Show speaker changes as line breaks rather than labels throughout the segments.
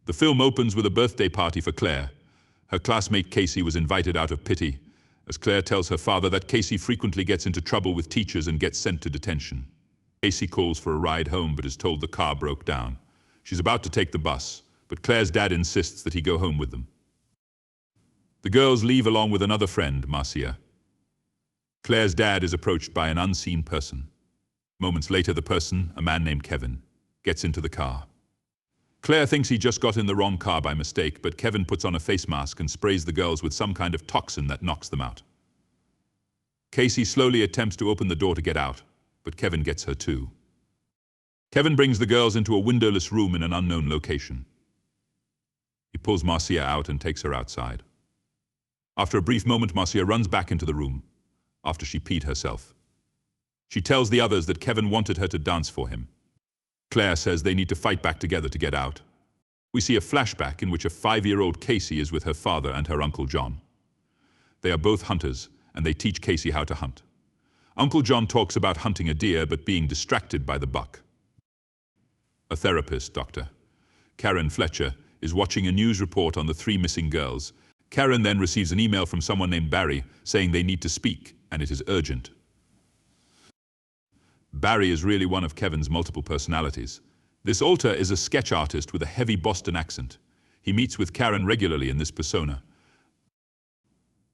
The film opens with a birthday party for Claire. Her classmate Casey was invited out of pity, as Claire tells her father that Casey frequently gets into trouble with teachers and gets sent to detention. Casey calls for a ride home but is told the car broke down. She's about to take the bus, but Claire's dad insists that he go home with them. The girls leave along with another friend, Marcia. Claire's dad is approached by an unseen person. Moments later, the person, a man named Kevin, gets into the car. Claire thinks he just got in the wrong car by mistake, but Kevin puts on a face mask and sprays the girls with some kind of toxin that knocks them out. Casey slowly attempts to open the door to get out, but Kevin gets her too. Kevin brings the girls into a windowless room in an unknown location. He pulls Marcia out and takes her outside. After a brief moment, Marcia runs back into the room, after she peed herself. She tells the others that Kevin wanted her to dance for him. Claire says they need to fight back together to get out. We see a flashback in which a 5-year-old Casey is with her father and her Uncle John. They are both hunters, and they teach Casey how to hunt. Uncle John talks about hunting a deer but being distracted by the buck. A therapist, Dr. Karen Fletcher, is watching a news report on the 3 missing girls. Karen then receives an email from someone named Barry saying they need to speak, and it is urgent. Barry is really one of Kevin's multiple personalities. This alter is a sketch artist with a heavy Boston accent. He meets with Karen regularly in this persona.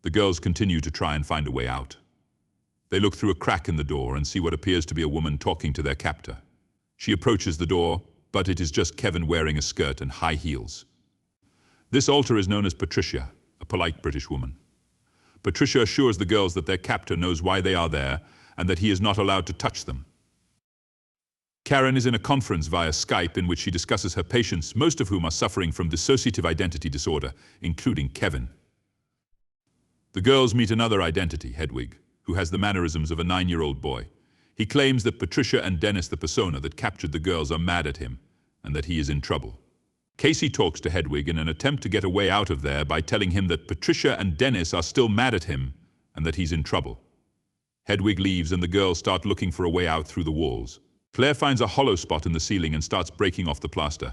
The girls continue to try and find a way out. They look through a crack in the door and see what appears to be a woman talking to their captor. She approaches the door, but it is just Kevin wearing a skirt and high heels. This alter is known as Patricia, a polite British woman. Patricia assures the girls that their captor knows why they are there and that he is not allowed to touch them. Karen is in a conference via Skype in which she discusses her patients, most of whom are suffering from dissociative identity disorder, including Kevin. The girls meet another identity, Hedwig, who has the mannerisms of a 9-year-old boy. He claims that Patricia and Dennis, the persona that captured the girls, are mad at him and that he is in trouble. Casey talks to Hedwig in an attempt to get a way out of there by telling him that Patricia and Dennis are still mad at him and that he's in trouble. Hedwig leaves and the girls start looking for a way out through the walls. Claire finds a hollow spot in the ceiling and starts breaking off the plaster.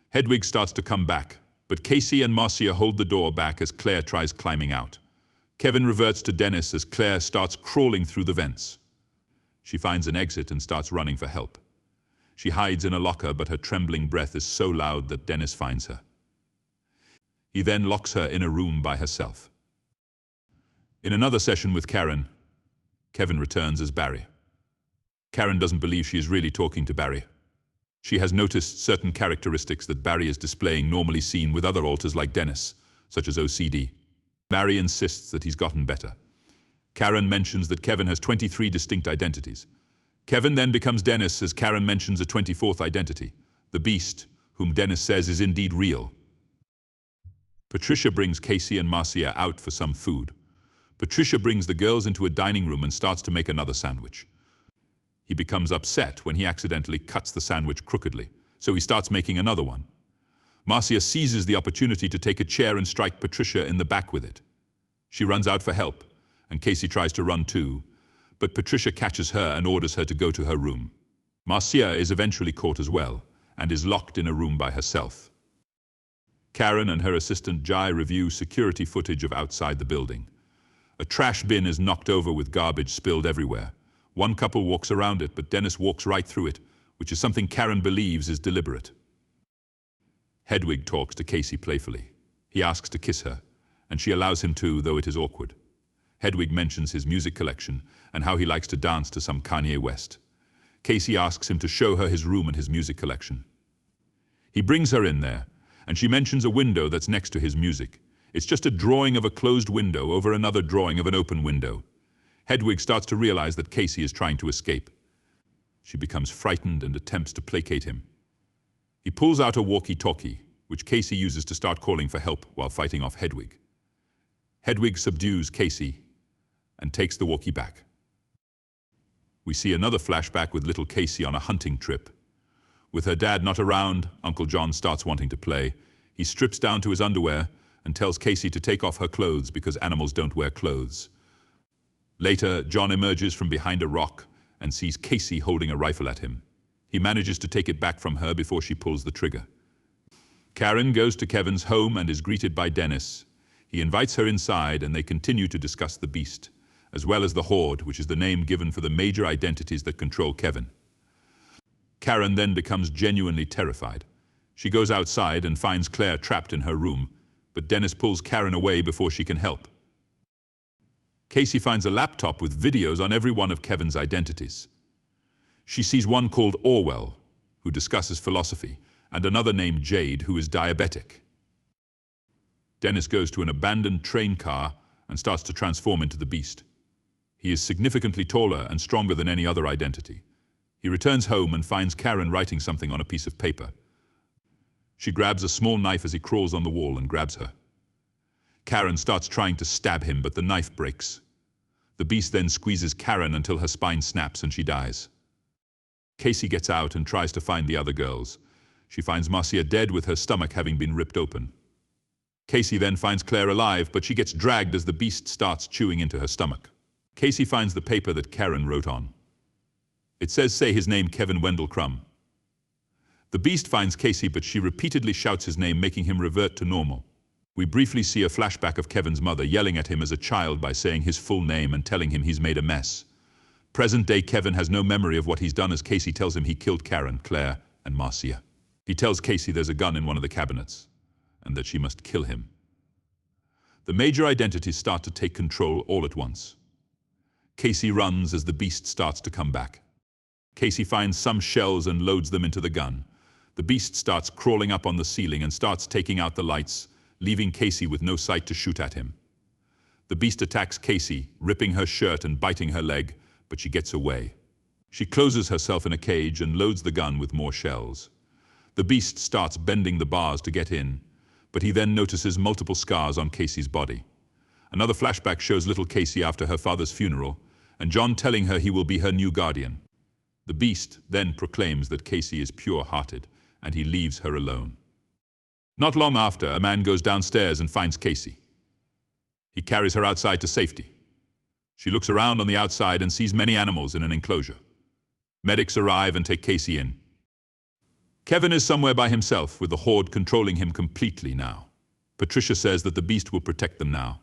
Hedwig starts to come back, but Casey and Marcia hold the door back as Claire tries climbing out. Kevin reverts to Dennis as Claire starts crawling through the vents. She finds an exit and starts running for help. She hides in a locker, but her trembling breath is so loud that Dennis finds her. He then locks her in a room by herself. In another session with Karen, Kevin returns as Barry. Karen doesn't believe she is really talking to Barry. She has noticed certain characteristics that Barry is displaying normally seen with other alters like Dennis, such as OCD. Barry insists that he's gotten better. Karen mentions that Kevin has 23 distinct identities. Kevin then becomes Dennis as Karen mentions a 24th identity, the Beast, whom Dennis says is indeed real. Patricia brings Casey and Marcia out for some food. Patricia brings the girls into a dining room and starts to make another sandwich. He becomes upset when he accidentally cuts the sandwich crookedly, so he starts making another one. Marcia seizes the opportunity to take a chair and strike Patricia in the back with it. She runs out for help, and Casey tries to run too, but Patricia catches her and orders her to go to her room. Marcia is eventually caught as well, and is locked in a room by herself. Karen and her assistant Jai review security footage of outside the building. A trash bin is knocked over with garbage spilled everywhere. One couple walks around it, but Dennis walks right through it, which is something Karen believes is deliberate. Hedwig talks to Casey playfully. He asks to kiss her, and she allows him to, though it is awkward. Hedwig mentions his music collection and how he likes to dance to some Kanye West. Casey asks him to show her his room and his music collection. He brings her in there, and she mentions a window that's next to his music. It's just a drawing of a closed window over another drawing of an open window. Hedwig starts to realize that Casey is trying to escape. She becomes frightened and attempts to placate him. He pulls out a walkie-talkie, which Casey uses to start calling for help while fighting off Hedwig. Hedwig subdues Casey and takes the walkie back. We see another flashback with little Casey on a hunting trip. With her dad not around, Uncle John starts wanting to play. He strips down to his underwear and tells Casey to take off her clothes because animals don't wear clothes. Later, John emerges from behind a rock and sees Casey holding a rifle at him. He manages to take it back from her before she pulls the trigger. Karen goes to Kevin's home and is greeted by Dennis. He invites her inside and they continue to discuss the Beast, as well as the Horde, which is the name given for the major identities that control Kevin. Karen then becomes genuinely terrified. She goes outside and finds Claire trapped in her room, but Dennis pulls Karen away before she can help. Casey finds a laptop with videos on every one of Kevin's identities. She sees one called Orwell, who discusses philosophy, and another named Jade, who is diabetic. Dennis goes to an abandoned train car and starts to transform into the Beast. He is significantly taller and stronger than any other identity. He returns home and finds Karen writing something on a piece of paper. She grabs a small knife as he crawls on the wall and grabs her. Karen starts trying to stab him, but the knife breaks. The Beast then squeezes Karen until her spine snaps and she dies. Casey gets out and tries to find the other girls. She finds Marcia dead with her stomach having been ripped open. Casey then finds Claire alive, but she gets dragged as the Beast starts chewing into her stomach. Casey finds the paper that Karen wrote on. It says, "Say his name, Kevin Wendell Crumb." The Beast finds Casey, but she repeatedly shouts his name, making him revert to normal. We briefly see a flashback of Kevin's mother yelling at him as a child by saying his full name and telling him he's made a mess. Present-day Kevin has no memory of what he's done as Casey tells him he killed Karen, Claire, and Marcia. He tells Casey there's a gun in one of the cabinets and that she must kill him. The major identities start to take control all at once. Casey runs as the Beast starts to come back. Casey finds some shells and loads them into the gun. The Beast starts crawling up on the ceiling and starts taking out the lights, leaving Casey with no sight to shoot at him. The Beast attacks Casey, ripping her shirt and biting her leg, but she gets away. She closes herself in a cage and loads the gun with more shells. The Beast starts bending the bars to get in, but he then notices multiple scars on Casey's body. Another flashback shows little Casey after her father's funeral, and John telling her he will be her new guardian. The Beast then proclaims that Casey is pure-hearted, and he leaves her alone. Not long after, a man goes downstairs and finds Casey. He carries her outside to safety. She looks around on the outside and sees many animals in an enclosure. Medics arrive and take Casey in. Kevin is somewhere by himself, with the Horde controlling him completely now. Patricia says that the Beast will protect them now.